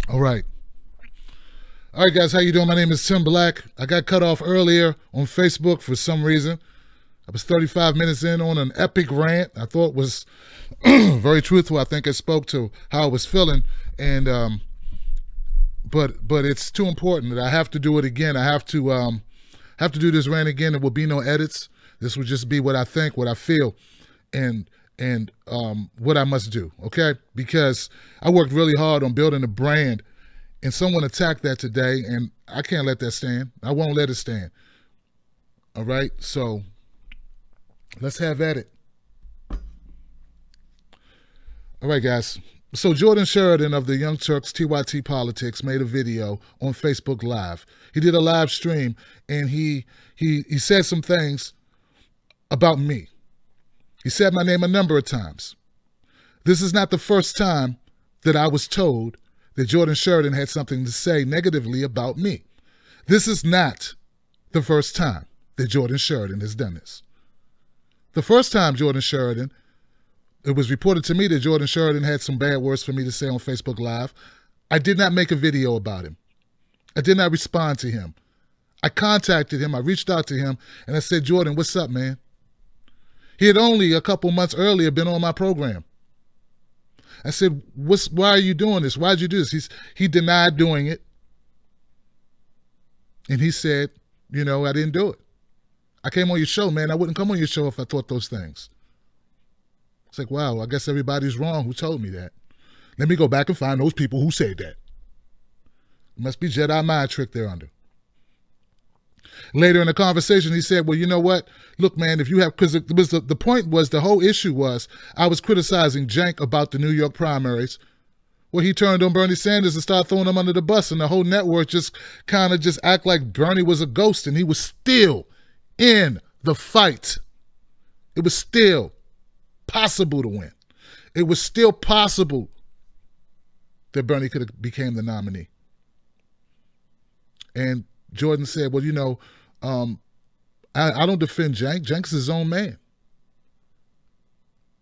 All right. All right, guys, how you doing? My name is Tim Black. I got cut off earlier on Facebook for some reason. I was 35 minutes in on an epic rant. I thought was very truthful. I think it spoke to how I was feeling, and but it's too important that I have to do it again. I have to do this rant again. There will be no edits. This will just be what I think, what I feel, and what I must do. Okay, because I worked really hard on building a brand. And someone attacked that today, and I can't let that stand. I won't let it stand. All right? So let's have at it. All right, guys. So Jordan Chariton of the Young Turks, TYT Politics, made a video on Facebook Live. He did a live stream, and he said some things about me. He said my name a number of times. This is not the first time that I was told that Jordan Chariton had something to say negatively about me. This is not the first time that Jordan Chariton has done this. The first time Jordan Chariton, it was reported to me that Jordan Chariton had some bad words for me to say on Facebook Live. I did not make a video about him. I did not respond to him. I contacted him, I reached out to him, and I said, Jordan, what's up, man? He had only a couple months earlier been on my program. I said, why are you doing this? Why'd you do this? He denied doing it. And he said, I didn't do it. I came on your show, man. I wouldn't come on your show if I thought those things. It's like, wow, I guess everybody's wrong who told me that. Let me go back and find those people who said that. It must be Jedi mind trick they're under. Later in the conversation, he said, well, you know what? Look, man, if you have, because the point was, the whole issue was, I was criticizing Cenk about the New York primaries, where he turned on Bernie Sanders and started throwing him under the bus, and the whole network just kind of just act like Bernie was a ghost, and he was still in the fight. It was still possible to win. It was still possible that Bernie could have became the nominee. And Jordan said, well, I don't defend Cenk. Cenk's his own man.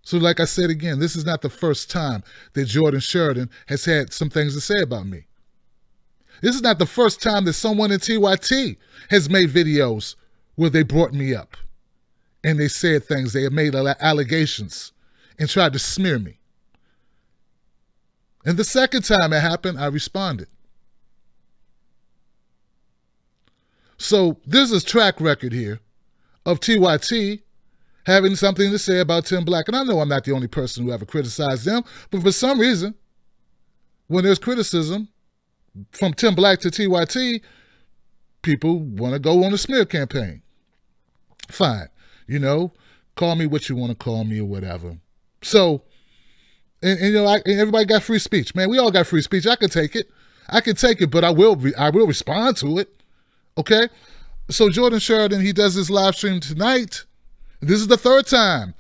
So like I said again, this is not the first time that Jordan Chariton has had some things to say about me. This is not the first time that someone in TYT has made videos where they brought me up and they said things, they have made allegations and tried to smear me. And the second time it happened, I responded. So there's a track record here of TYT having something to say about Tim Black. And I know I'm not the only person who ever criticized them, but for some reason, when there's criticism from Tim Black to TYT, people want to go on a smear campaign. Fine. Call me what you want to call me or whatever. So, and everybody got free speech. Man, we all got free speech. I can take it. But I will respond to it. Okay, so Jordan Chariton, he does this live stream tonight. This is the third time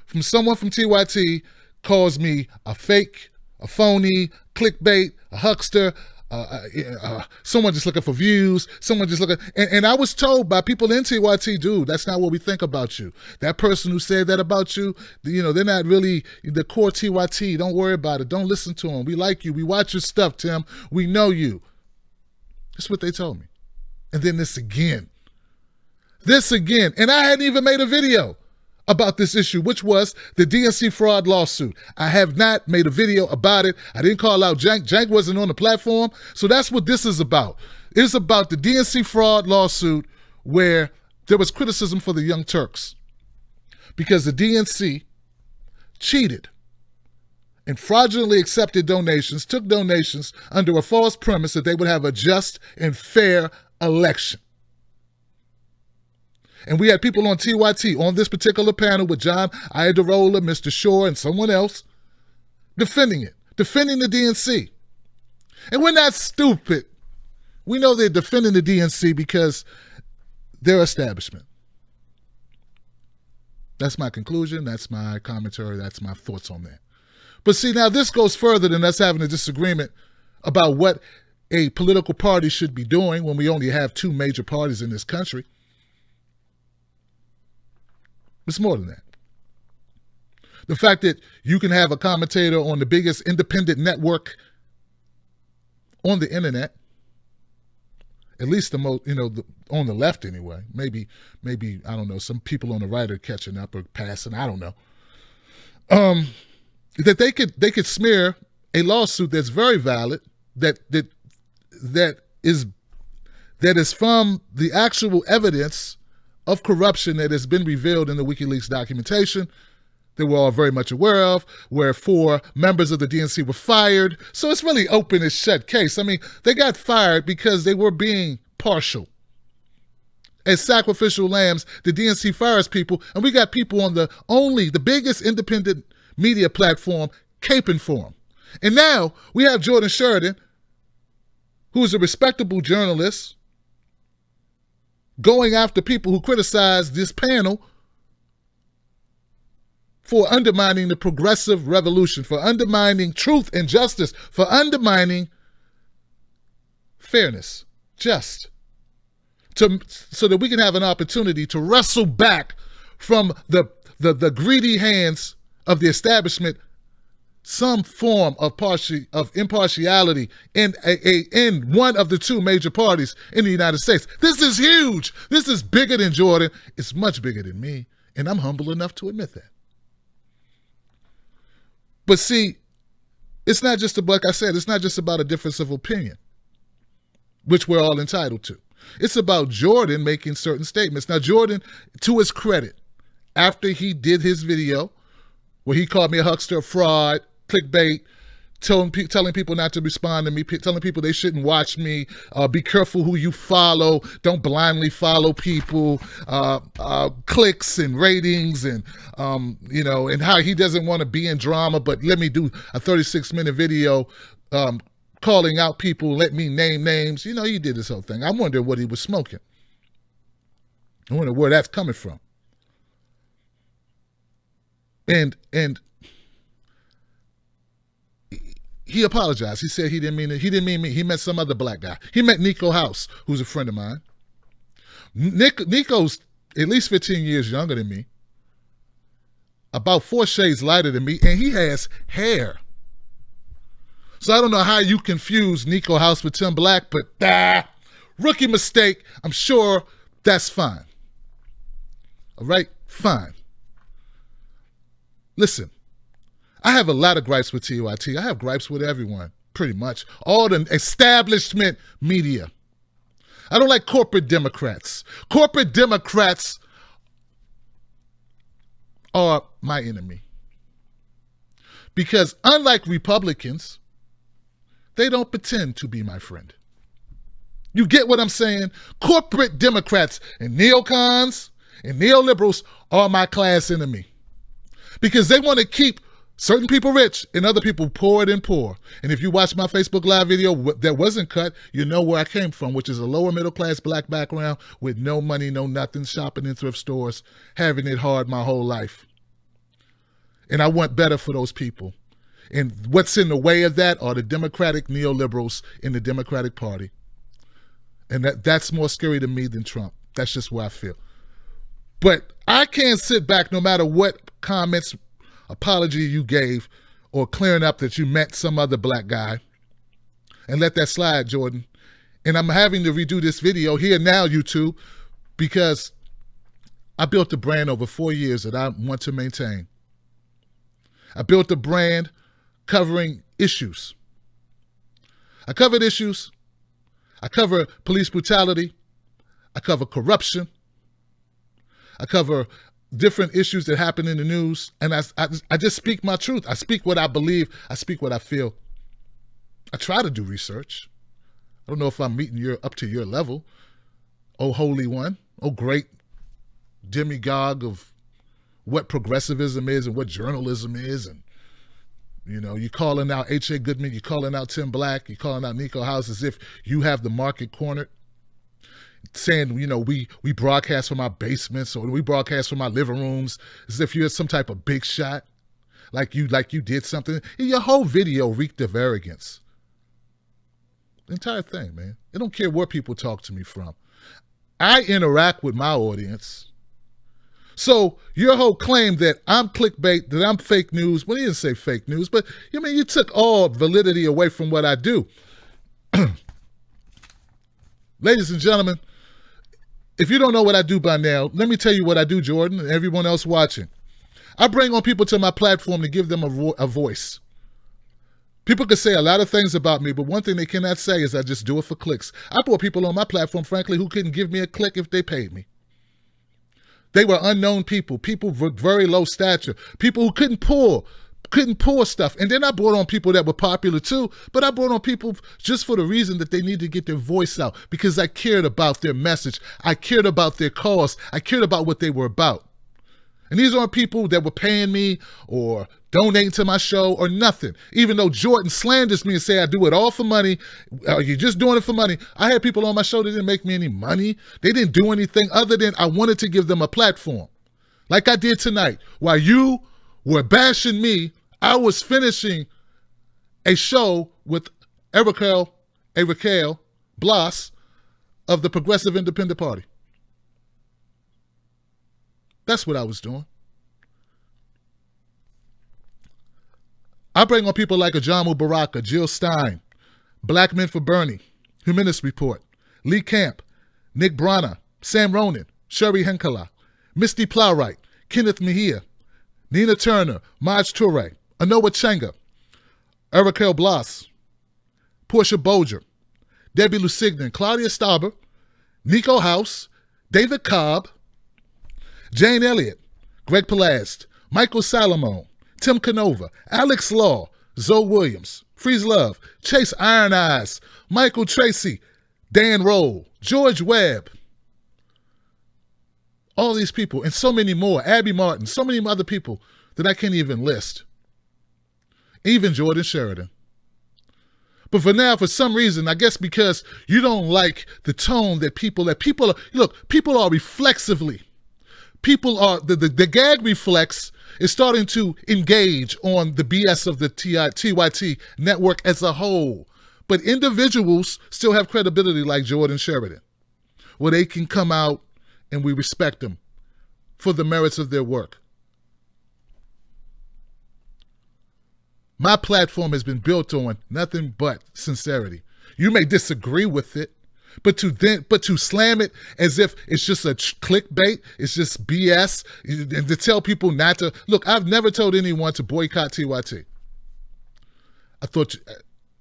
from someone from TYT calls me a fake, a phony, clickbait, a huckster, someone just looking for views, someone just looking. And I was told by people in TYT, dude, that's not what we think about you. That person who said that about you, they're not really the core TYT. Don't worry about it. Don't listen to them. We like you. We watch your stuff, Tim. We know you. That's what they told me. And then this again. And I hadn't even made a video about this issue, which was the DNC fraud lawsuit. I have not made a video about it. I didn't call out Cenk. Cenk wasn't on the platform. So that's what this is about. It's about the DNC fraud lawsuit where there was criticism for the Young Turks because the DNC cheated and fraudulently accepted donations, took donations under a false premise that they would have a just and fair election. And we had people on TYT on this particular panel with John Iadarola, Mr. Shore, and someone else defending the DNC. And we're not stupid. We know they're defending the DNC because they're establishment. That's my conclusion. That's my commentary. That's my thoughts on that. But see, now this goes further than us having a disagreement about what a political party should be doing when we only have two major parties in this country. It's more than that. The fact that you can have a commentator on the biggest independent network on the internet, at least the most, on the left anyway. Maybe I don't know. Some people on the right are catching up or passing. I don't know. That they could smear a lawsuit that's very valid, that is from the actual evidence of corruption that has been revealed in the WikiLeaks documentation that we're all very much aware of, where 4 members of the DNC were fired. So it's really open and shut case. I mean, they got fired because they were being partial. As sacrificial lambs, the DNC fires people, and we got people on the biggest independent media platform caping for them. And now we have Jordan Chariton, who is a respectable journalist, going after people who criticize this panel for undermining the progressive revolution, for undermining truth and justice, for undermining fairness, so that we can have an opportunity to wrestle back from the greedy hands of the establishment some form of impartiality in one of the 2 major parties in the United States. This is huge. This is bigger than Jordan. It's much bigger than me, and I'm humble enough to admit that. But see, it's not just like I said, it's not just about a difference of opinion, which we're all entitled to. It's about Jordan making certain statements. Now, Jordan, to his credit, after he did his video where he called me a huckster, a fraud, clickbait, telling people not to respond to me, telling people they shouldn't watch me, be careful who you follow, don't blindly follow people, clicks and ratings, and and how he doesn't want to be in drama, but let me do a 36-minute video calling out people, let me name names. He did this whole thing. I wonder what he was smoking. I wonder where that's coming from. And he apologized. He said he didn't mean it. He didn't mean me. He meant some other black guy. He meant Niko House, who's a friend of mine. Niko's at least 15 years younger than me, about 4 shades lighter than me, and he has hair. So I don't know how you confuse Niko House with Tim Black, but rookie mistake. I'm sure that's fine. All right? Fine. Listen. I have a lot of gripes with TYT. I have gripes with everyone, pretty much. All the establishment media. I don't like corporate Democrats. Corporate Democrats are my enemy. Because unlike Republicans, they don't pretend to be my friend. You get what I'm saying? Corporate Democrats and neocons and neoliberals are my class enemy. Because they want to keep certain people rich and other people poor and poor. And if you watch my Facebook Live video that wasn't cut, you know where I came from, which is a lower middle class black background with no money, no nothing, shopping in thrift stores, having it hard my whole life. And I want better for those people. And what's in the way of that are the Democratic neoliberals in the Democratic Party. And that's more scary to me than Trump. That's just where I feel. But I can't sit back no matter what comments, apology you gave, or clearing up that you met some other black guy, and let that slide, Jordan. And I'm having to redo this video here now, YouTube, because I built a brand over 4 years that I want to maintain. I built a brand covering issues. I covered issues. I cover police brutality. I cover corruption. I cover different issues that happen in the news, and I just speak my truth. I speak what I believe. I speak what I feel. I try to do research. I don't know if I'm meeting up to your level, oh holy one, oh great demigod of what progressivism is and what journalism is, and you're calling out H.A. Goodman, you're calling out Tim Black, you're calling out Niko House as if you have the market cornered. Saying, we broadcast from our basements or we broadcast from our living rooms as if you're some type of big shot, like you did something. Your whole video reeked of arrogance. The entire thing, man. I don't care where people talk to me from. I interact with my audience So your whole claim that I'm clickbait, that I'm fake news, well, you didn't say fake news, but you took all validity away from what I do. Ladies and gentlemen, if you don't know what I do by now, let me tell you what I do, Jordan, and everyone else watching. I bring on people to my platform to give them a voice. People can say a lot of things about me, but one thing they cannot say is I just do it for clicks. I brought people on my platform, frankly, who couldn't give me a click if they paid me. They were unknown people with very low stature, people who couldn't pour stuff. And then I brought on people that were popular too, but I brought on people just for the reason that they need to get their voice out, because I cared about their message. I cared about their cause. I cared about what they were about. And these aren't people that were paying me or donating to my show or nothing. Even though Jordan slanders me and say I do it all for money, you're just doing it for money. I had people on my show that didn't make me any money. They didn't do anything other than I wanted to give them a platform. Like I did tonight. While you were bashing me, I was finishing a show with Erica Blas of the Progressive Independent Party. That's what I was doing. I bring on people like Ajamu Baraka, Jill Stein, Black Men for Bernie, Humanist Report, Lee Camp, Nick Brana, Sam Ronan, Sherry Henkala, Misty Plowright, Kenneth Mejia, Nina Turner, Maj Toure, Anoa Chenga, Erica Blas, Portia Bolger, Debbie Lusignan, Claudia Stauber, Niko House, David Cobb, Jane Elliott, Greg Palast, Michael Salomon, Tim Canova, Alex Law, Zoe Williams, Freeze Love, Chase Iron Eyes, Michael Tracy, Dan Roll, George Webb. All these people and so many more, Abby Martin, so many other people that I can't even list. Even Jordan Chariton. But for now, for some reason, I guess because you don't like the tone that people are reflexively. People are, the gag reflex is starting to engage on the BS of the TYT network as a whole. But individuals still have credibility like Jordan Chariton, where they can come out and we respect them for the merits of their work. My platform has been built on nothing but sincerity. You may disagree with it, but to slam it as if it's just a clickbait, it's just BS, and to tell people not to look. I've never told anyone to boycott TYT. I thought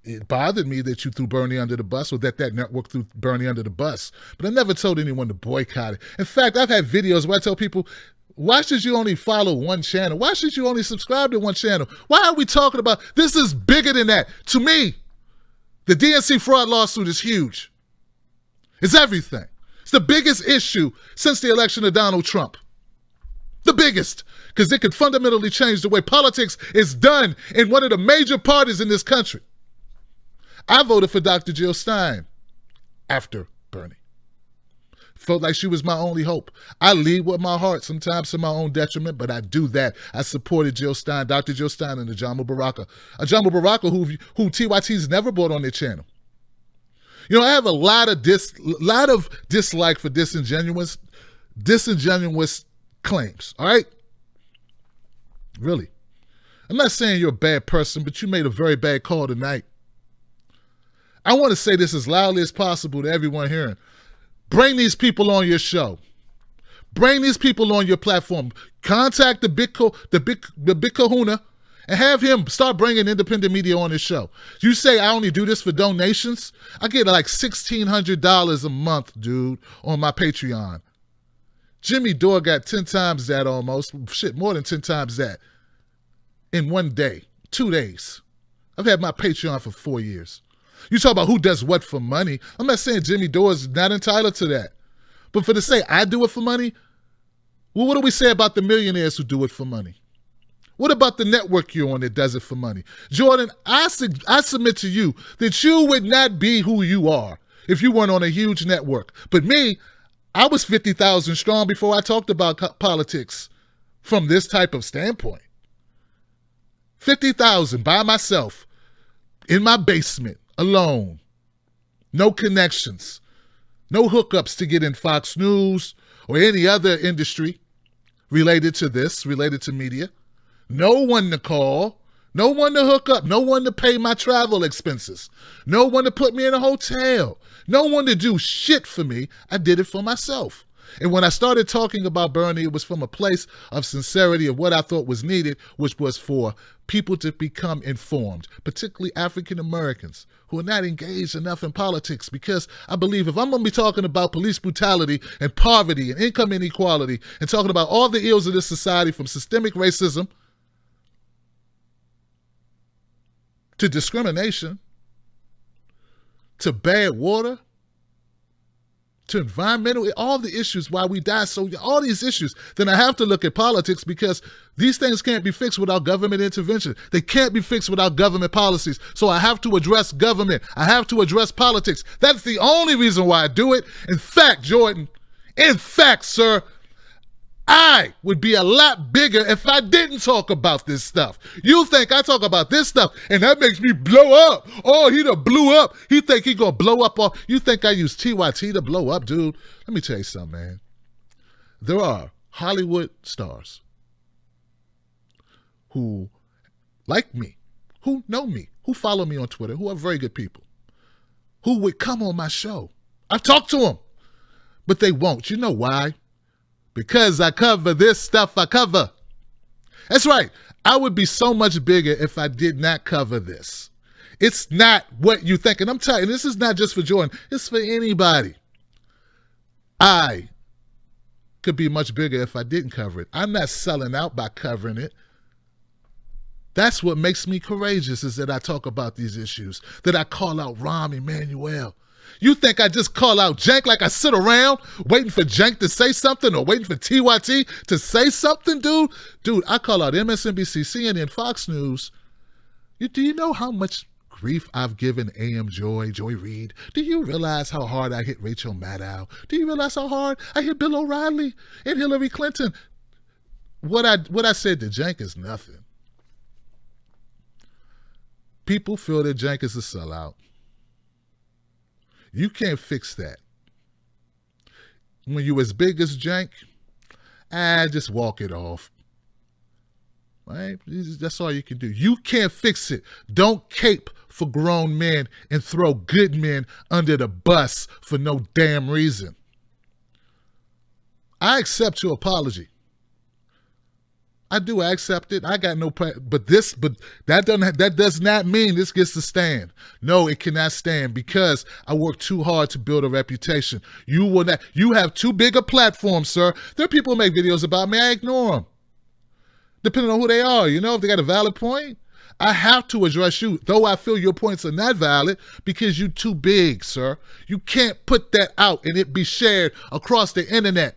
it bothered me that you threw Bernie under the bus, or that network threw Bernie under the bus, but I never told anyone to boycott it. In fact, I've had videos where I tell people, why should you only follow one channel? Why should you only subscribe to one channel? Why are we talking about this? Is bigger than that. To me, the DNC fraud lawsuit is huge. It's everything. It's the biggest issue since the election of Donald Trump. The biggest, because it could fundamentally change the way politics is done in one of the major parties in this country. I voted for Dr. Jill Stein after Bernie. Felt like she was my only hope. I lead with my heart, sometimes to my own detriment, but I do that. I supported Jill Stein, Dr. Jill Stein, and Ajamu Baraka. Ajamu Baraka, who TYT's never brought on their channel. I have a lot of dislike for disingenuous claims, all right? Really. I'm not saying you're a bad person, but you made a very bad call tonight. I want to say this as loudly as possible to everyone hearing. Bring these people on your show. Bring these people on your platform. Contact the big kahuna and have him start bringing independent media on his show. You say I only do this for donations? I get like $1,600 a month, dude, on my Patreon. Jimmy Dore got 10 times that almost. Shit, more than 10 times that in one day, 2 days. I've had my Patreon for 4 years. You talk about who does what for money. I'm not saying Jimmy Dore is not entitled to that. But for to say I do it for money, well, what do we say about the millionaires who do it for money? What about the network you're on that does it for money? Jordan, I submit to you that you would not be who you are if you weren't on a huge network. But me, I was 50,000 strong before I talked about politics from this type of standpoint. 50,000 by myself in my basement. Alone, no connections, no hookups to get in Fox News or any other industry, related to this, related to media. No one to call. No one to hook up. No one to pay my travel expenses. No one to put me in a hotel. No one to do shit for me. I did it for myself. And when I started talking about Bernie, it was from a place of sincerity of what I thought was needed, which was for people to become informed, particularly African Americans who are not engaged enough in politics. Because I believe if I'm going to be talking about police brutality and poverty and income inequality and talking about all the ills of this society, from systemic racism to discrimination to bad water to environmental, all the issues why we die, so all these issues, then I have to look at politics, because these things can't be fixed without government intervention. They can't be fixed without government policies. So I have to address government. I have to address politics. That's the only reason why I do it. In fact, Jordan, sir, I would be a lot bigger if I didn't talk about this stuff. You think I talk about this stuff and that makes me blow up. Oh, he done blew up. He think he gonna blow up. You think I use TYT to blow up, dude? Let me tell you something, man. There are Hollywood stars who like me, who know me, who follow me on Twitter, who are very good people, who would come on my show. I've talked to them, but they won't. You know why? Because I cover this stuff I cover. That's right. I would be so much bigger if I did not cover this. It's not what you think. And I'm telling you, this is not just for Jordan. It's for anybody. I could be much bigger if I didn't cover it. I'm not selling out by covering it. That's what makes me courageous, is that I talk about these issues, that I call out Rahm Emanuel. You think I just call out Jank like I sit around waiting for Jank to say something or waiting for TYT to say something, dude? Dude, I call out MSNBC, CNN, Fox News. Do you know how much grief I've given AM Joy Reid? Do you realize how hard I hit Rachel Maddow? Do you realize how hard I hit Bill O'Reilly and Hillary Clinton? What I said to Jank is nothing. People feel that Jank is a sellout. You can't fix that. When you as big as Jank, just walk it off. Right? That's all you can do. You can't fix it. Don't cape for grown men and throw good men under the bus for no damn reason. I accept your apology. I do. I accept it. I got no problem. But that does not mean this gets to stand. No, it cannot stand, because I worked too hard to build a reputation. You will not. You have too big a platform, sir. There are people who make videos about me. I ignore them, depending on who they are. You know, if they got a valid point, I have to address you, though I feel your points are not valid, because you're too big, sir. You can't put that out and it be shared across the internet,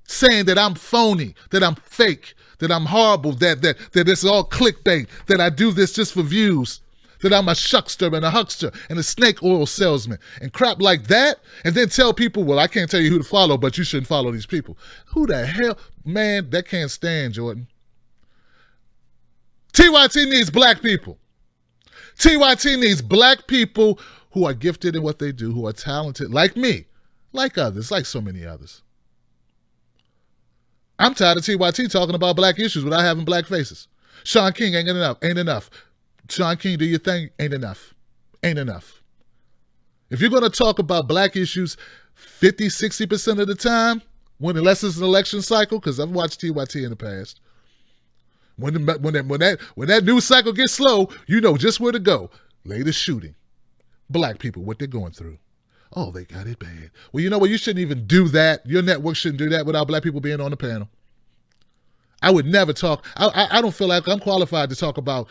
saying that I'm phony, that I'm fake, that I'm horrible, that it's all clickbait, that I do this just for views, that I'm a shuckster and a huckster and a snake oil salesman and crap like that, and then tell people, well, I can't tell you who to follow, but you shouldn't follow these people. Who the hell? Man, that can't stand, Jordan. TYT needs black people. TYT needs black people who are gifted in what they do, who are talented, like me, like others, like so many others. I'm tired of TYT talking about black issues without having black faces. Sean King ain't enough. Sean King, do your thing, ain't enough. If you're going to talk about black issues 50, 60% of the time, unless it's an election cycle, because I've watched TYT in the past, when that news cycle gets slow, you know just where to go. Latest shooting. Black people, what they're going through. Oh, they got it bad. Well, you know what? You shouldn't even do that. Your network shouldn't do that without black people being on the panel. I would never talk. I don't feel like I'm qualified to talk about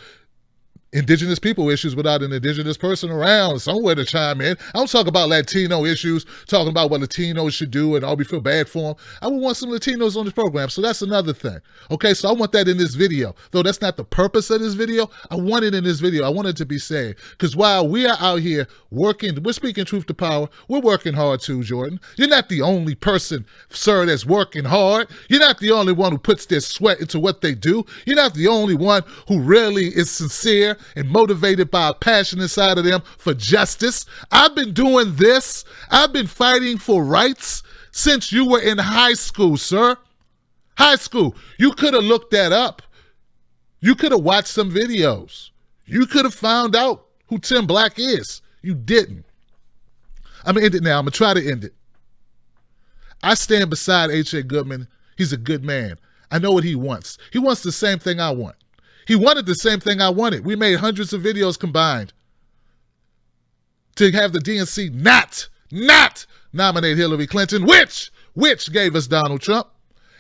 indigenous people issues without an indigenous person around somewhere to chime in. I don't talk about Latino issues, talking about what Latinos should do and all we feel bad for them. I would want some Latinos on this program, so that's another thing. Okay, so I want that in this video. Though that's not the purpose of this video, I want it in this video. I want it to be said. Because while we are out here working, we're speaking truth to power, we're working hard too, Jordan. You're not the only person, sir, that's working hard. You're not the only one who puts their sweat into what they do. You're not the only one who really is sincere and motivated by a passion inside of them for justice. I've been doing this. I've been fighting for rights since you were in high school, sir. High school. You could have looked that up. You could have watched some videos. You could have found out who Tim Black is. You didn't. I'm going to end it now. I'm going to try to end it. I stand beside H.A. Goodman. He's a good man. I know what he wants. He wants the same thing I want. He wanted the same thing I wanted. We made hundreds of videos combined to have the DNC not nominate Hillary Clinton, which gave us Donald Trump,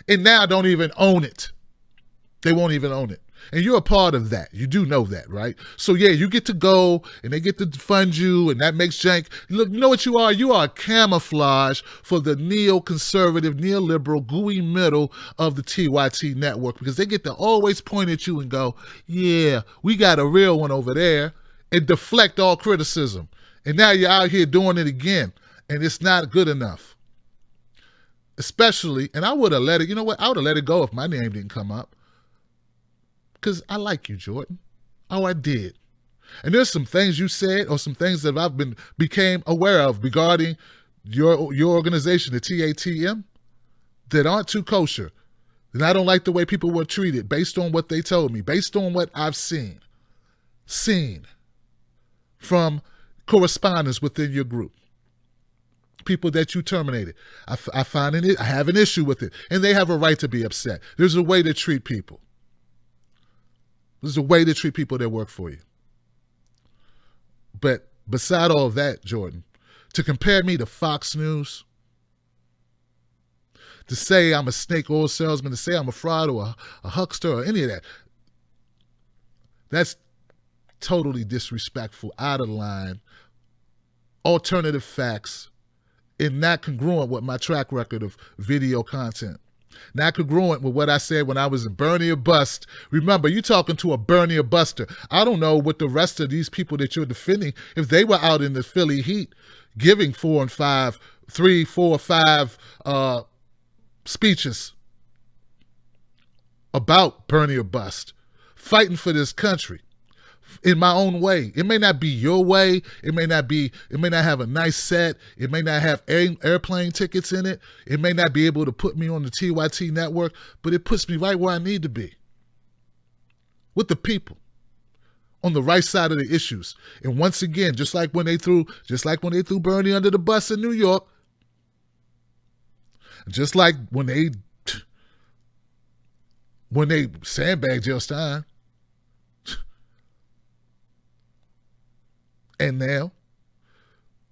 and now don't even own it. They won't even own it. And you're a part of that. You do know that, right? So yeah, you get to go and they get to fund you, and that makes jank. Look, you know what you are? You are a camouflage for the neoconservative, neoliberal, gooey middle of the TYT network, because they get to always point at you and go, yeah, we got a real one over there, and deflect all criticism. And now you're out here doing it again, and it's not good enough. Especially, and I would have let it, you know what? I would have let it go if my name didn't come up. Because I like you, Jordan. Oh, I did. And there's some things you said or some things that I've became aware of regarding your organization, the TATM, that aren't too kosher. And I don't like the way people were treated based on what they told me, based on what I've seen from correspondence within your group. People that you terminated. I have an issue with it. And they have a right to be upset. There's a way to treat people. There's a way to treat people that work for you. But beside all of that, Jordan, to compare me to Fox News, to say I'm a snake oil salesman, to say I'm a fraud or a huckster or any of that, that's totally disrespectful, out of line, alternative facts, and not congruent with my track record of video content. Not congruent with what I said when I was in Bernie or Bust. Remember, you're talking to a Bernie or Buster. I don't know what the rest of these people that you're defending, if they were out in the Philly heat giving 4 and 5, 3, 4, 5 speeches about Bernie or Bust, fighting for this country in my own way. It may not be your way. It may not have a nice set. It may not have airplane tickets in it. It may not be able to put me on the TYT network, but it puts me right where I need to be. With the people. On the right side of the issues. And once again, just like when they threw Bernie under the bus in New York, just like when they sandbagged Jill Stein, and now,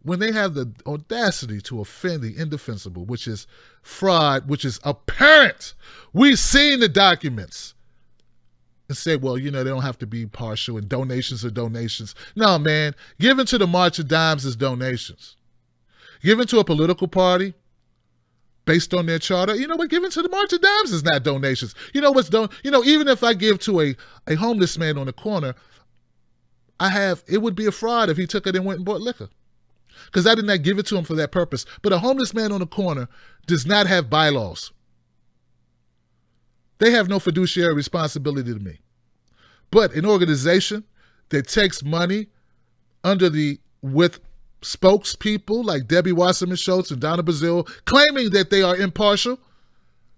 when they have the audacity to offend the indefensible, which is fraud, which is apparent, we've seen the documents, and say, well, they don't have to be partial, and donations are donations. No, man, giving to the March of Dimes is donations. Giving to a political party based on their charter, giving to the March of Dimes is not donations. Even if I give to a homeless man on the corner, it would be a fraud if he took it and went and bought liquor. Because I did not give it to him for that purpose. But a homeless man on the corner does not have bylaws. They have no fiduciary responsibility to me. But an organization that takes money with spokespeople like Debbie Wasserman Schultz and Donna Brazile claiming that they are impartial,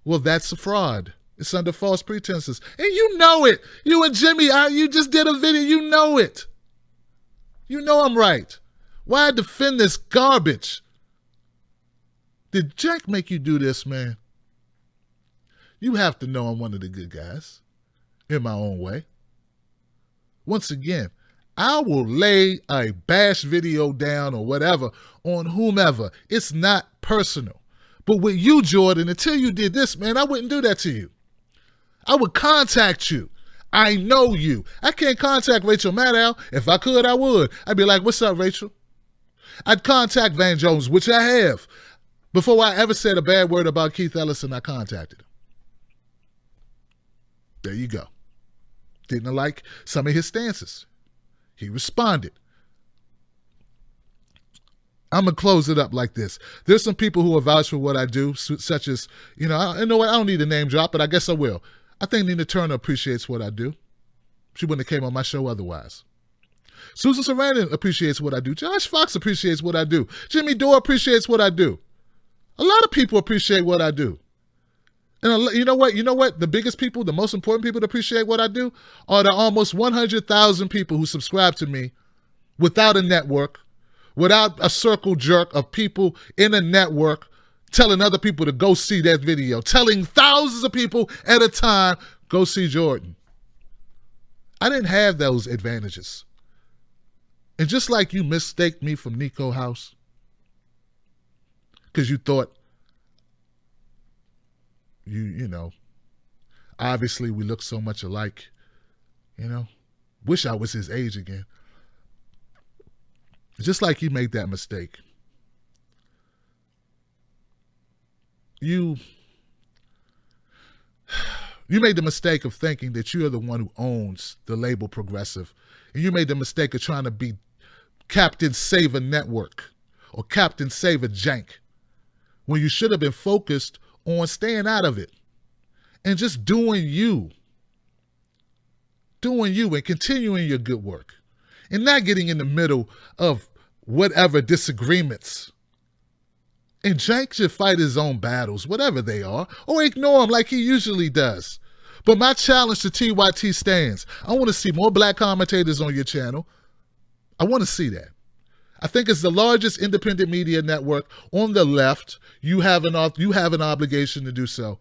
well, that's a fraud. It's under false pretenses. And you know it. You and Jimmy, you just did a video. You know it. You know I'm right. Why defend this garbage? Did Jack make you do this, man? You have to know I'm one of the good guys in my own way. Once again, I will lay a bash video down or whatever on whomever. It's not personal. But with you, Jordan, until you did this, man, I wouldn't do that to you. I would contact you. I know you. I can't contact Rachel Maddow. If I could, I would. I'd be like, what's up, Rachel? I'd contact Van Jones, which I have. Before I ever said a bad word about Keith Ellison, I contacted him. There you go. Didn't like some of his stances. He responded. I'm going to close it up like this. There's some people who are vouch for what I do, such as, I know what, I don't need a name drop, but I guess I will. I think Nina Turner appreciates what I do. She wouldn't have came on my show otherwise. Susan Sarandon appreciates what I do. Josh Fox appreciates what I do. Jimmy Dore appreciates what I do. A lot of people appreciate what I do. And you know what? You know what? The biggest people, the most important people to appreciate what I do are the almost 100,000 people who subscribe to me without a network, without a circle jerk of people in a network telling other people to go see that video, telling thousands of people at a time, go see Jordan. I didn't have those advantages. And just like you mistaked me from Niko House because you thought, you know, obviously we look so much alike, you know, wish I was his age again. Just like you made that mistake. You made the mistake of thinking that you're the one who owns the label Progressive. And you made the mistake of trying to be Captain Save Network or Captain Save Jank when you should have been focused on staying out of it and just doing you and continuing your good work and not getting in the middle of whatever disagreements. And Jank should fight his own battles, whatever they are, or ignore them like he usually does. But my challenge to TYT stands. I want to see more black commentators on your channel. I want to see that. I think it's the largest independent media network on the left. You have an obligation to do so.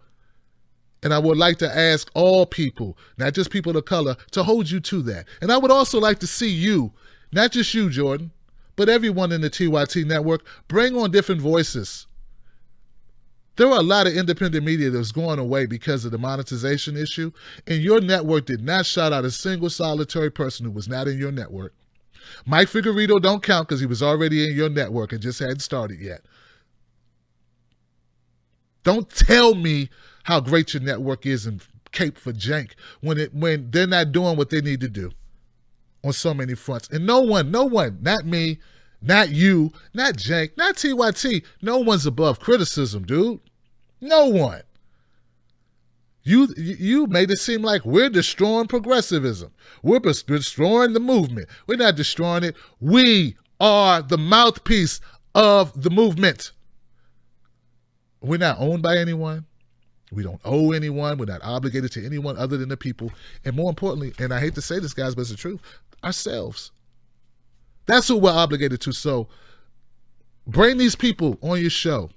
And I would like to ask all people, not just people of color, to hold you to that. And I would also like to see you, not just you, Jordan, but everyone in the TYT network, bring on different voices. There are a lot of independent media that's going away because of the monetization issue, and your network did not shout out a single solitary person who was not in your network. Mike Figueredo don't count because he was already in your network and just hadn't started yet. Don't tell me how great your network is and cape for jank when they're not doing what they need to do on so many fronts. And no one, not me, not you, not jank, not TYT, no one's above criticism, dude. No one. You made it seem like we're destroying progressivism. We're destroying the movement. We're not destroying it. We are the mouthpiece of the movement. We're not owned by anyone. We don't owe anyone. We're not obligated to anyone other than the people. And more importantly, and I hate to say this, guys, but it's the truth, ourselves. That's who we're obligated to. So bring these people on your show.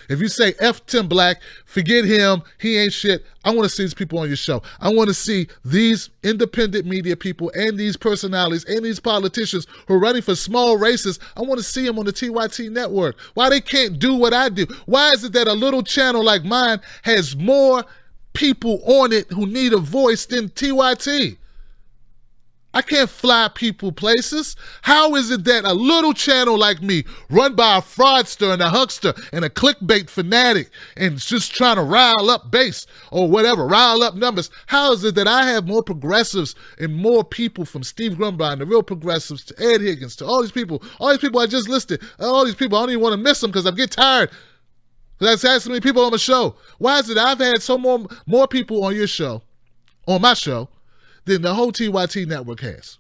If you say F Tim Black, forget him, he ain't shit, I want to see these people on your show. I want to see these independent media people and these personalities and these politicians who are running for small races. I want to see them on the TYT network. Why they can't do what I do? Why is it that a little channel like mine has more people on it who need a voice than TYT? I can't fly people places. How is it that a little channel like me, run by a fraudster and a huckster and a clickbait fanatic and just trying to rile up base or whatever, rile up numbers, how is it that I have more progressives and more people from Steve Grumbine, the real progressives, to Ed Higgins, to all these people I just listed, all these people, I don't even want to miss them because I get tired. That's so many people on the show. Why is it I've had so more people on your show, on my show, than the whole TYT network has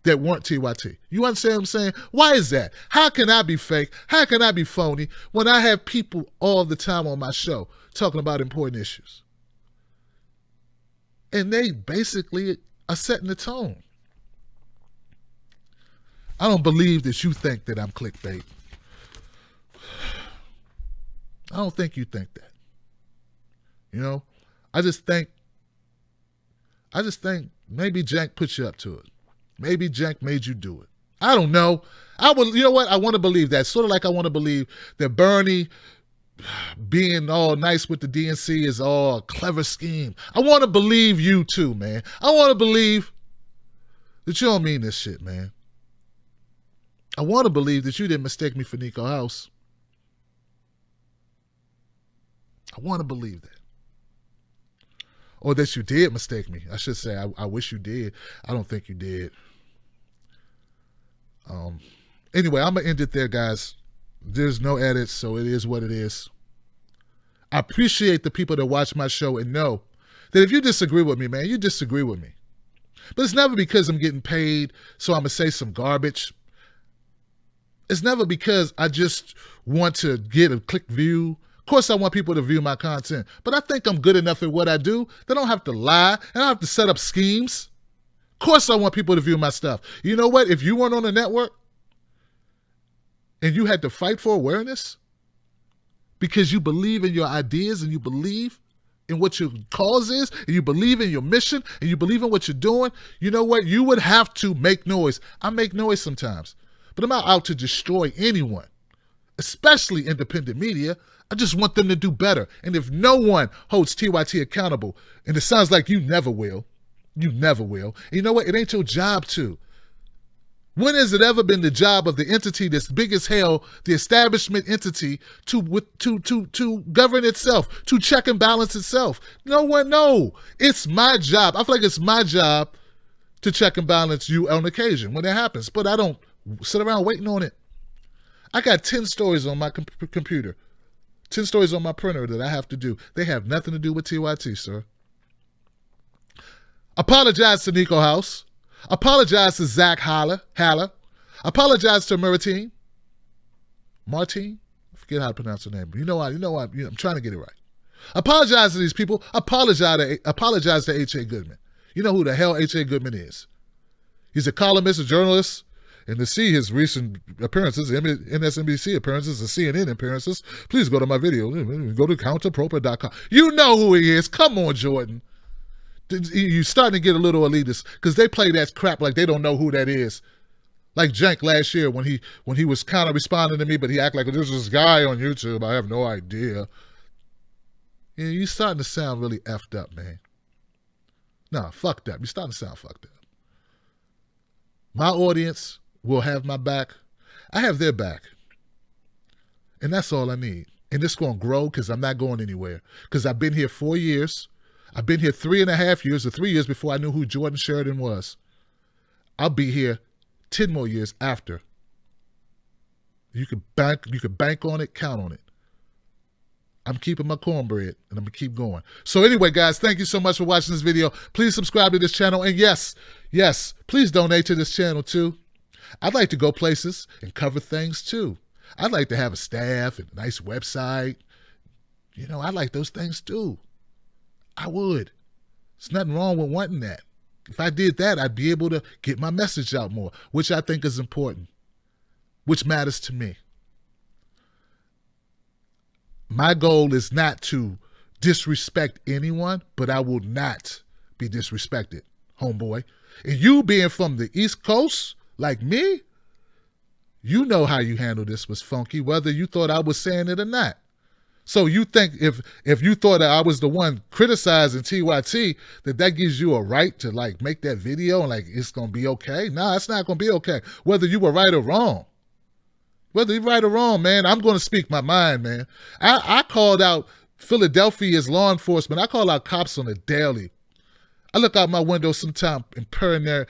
that weren't TYT? You understand what I'm saying? Why is that? How can I be fake? How can I be phony when I have people all the time on my show talking about important issues? And they basically are setting the tone. I don't believe that you think that I'm clickbait. I don't think you think that. You know, I just think maybe Jank put you up to it. Maybe Jank made you do it. I don't know. You know what? I want to believe that. Sort of like I want to believe that Bernie being all nice with the DNC is all a clever scheme. I want to believe you too, man. I want to believe that you don't mean this shit, man. I want to believe that you didn't mistake me for Niko House. I want to believe that. Or that you did mistake me. I should say, I wish you did. I don't think you did. Anyway, I'm going to end it there, guys. There's no edits, so it is what it is. I appreciate the people that watch my show and know that if you disagree with me, man, you disagree with me. But it's never because I'm getting paid, so I'm going to say some garbage. It's never because I just want to get a click view, Of course, I want people to view my content, but I think I'm good enough at what I do. They don't have to lie. And I don't have to set up schemes. Of course, I want people to view my stuff. You know what? If you weren't on a network and you had to fight for awareness because you believe in your ideas and you believe in what your cause is, and you believe in your mission, and you believe in what you're doing, you know what? You would have to make noise. I make noise sometimes, but I'm not out to destroy anyone, especially independent media. I just want them to do better. And if no one holds TYT accountable, and it sounds like you never will, and you know what? It ain't your job to. When has it ever been the job of the entity that's big as hell, the establishment entity, to govern itself, to check and balance itself? No. It's my job. I feel like it's my job to check and balance you on occasion when it happens, but I don't sit around waiting on it. I got 10 stories on my computer, 10 stories on my printer that I have to do. They have nothing to do with TYT, sir. Apologize to Niko House. Apologize to Zach Haller. Apologize to Martine. I forget how to pronounce her name. But you know what? I'm trying to get it right. Apologize to these people. Apologize to H.A. Goodman. You know who the hell H.A. Goodman is. He's a columnist, a journalist. And to see his recent appearances, MSNBC appearances, and CNN appearances, please go to my video. Go to counterproper.com. You know who he is. Come on, Jordan. You're starting to get a little elitist because they play that crap like they don't know who that is. Like Jank last year when he was kind of responding to me, but he acted like there's this guy on YouTube. I have no idea. Yeah, you're starting to sound really effed up, man. Nah, fucked up. You're starting to sound fucked up. My audience will have my back. I have their back. And that's all I need. And it's going to grow because I'm not going anywhere. Because I've been here 4 years. I've been here 3.5 years, or 3 years before I knew who Jordan Chariton was. I'll be here 10 more years after. You can bank on it, count on it. I'm keeping my cornbread, and I'm going to keep going. So anyway, guys, thank you so much for watching this video. Please subscribe to this channel. And yes, please donate to this channel too. I'd like to go places and cover things too. I'd like to have a staff and a nice website. You know, I'd like those things too. I would. There's nothing wrong with wanting that. If I did that, I'd be able to get my message out more, which I think is important, which matters to me. My goal is not to disrespect anyone, but I will not be disrespected, homeboy. And you being from the East Coast, like me, you know how you handle this was funky, whether you thought I was saying it or not. So you think if you thought that I was the one criticizing TYT, that gives you a right to like make that video and like it's going to be okay? Nah, it's not going to be okay. Whether you were right or wrong. Whether you're right or wrong, man, I'm going to speak my mind, man. I called out Philadelphia's law enforcement. I call out cops on a daily. I look out my window sometime in paranoia.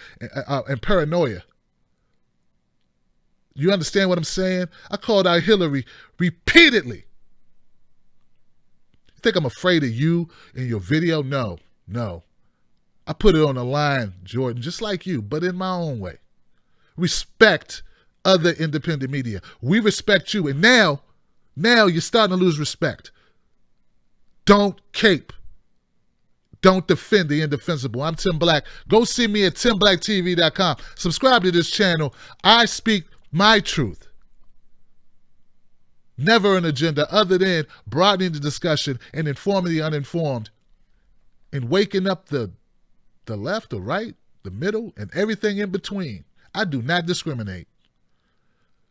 You understand what I'm saying? I called out Hillary repeatedly. You think I'm afraid of you in your video? No. I put it on the line, Jordan, just like you, but in my own way. Respect other independent media. We respect you. And now you're starting to lose respect. Don't cape. Don't defend the indefensible. I'm Tim Black. Go see me at timblacktv.com. Subscribe to this channel. I speak my truth. Never an agenda other than broadening the discussion and informing the uninformed and waking up the left, the right, the middle, and everything in between. I do not discriminate.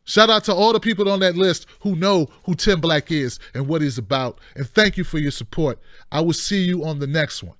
Shout out to all the people on that list who know who Tim Black is and what he's about. And thank you for your support. I will see you on the next one.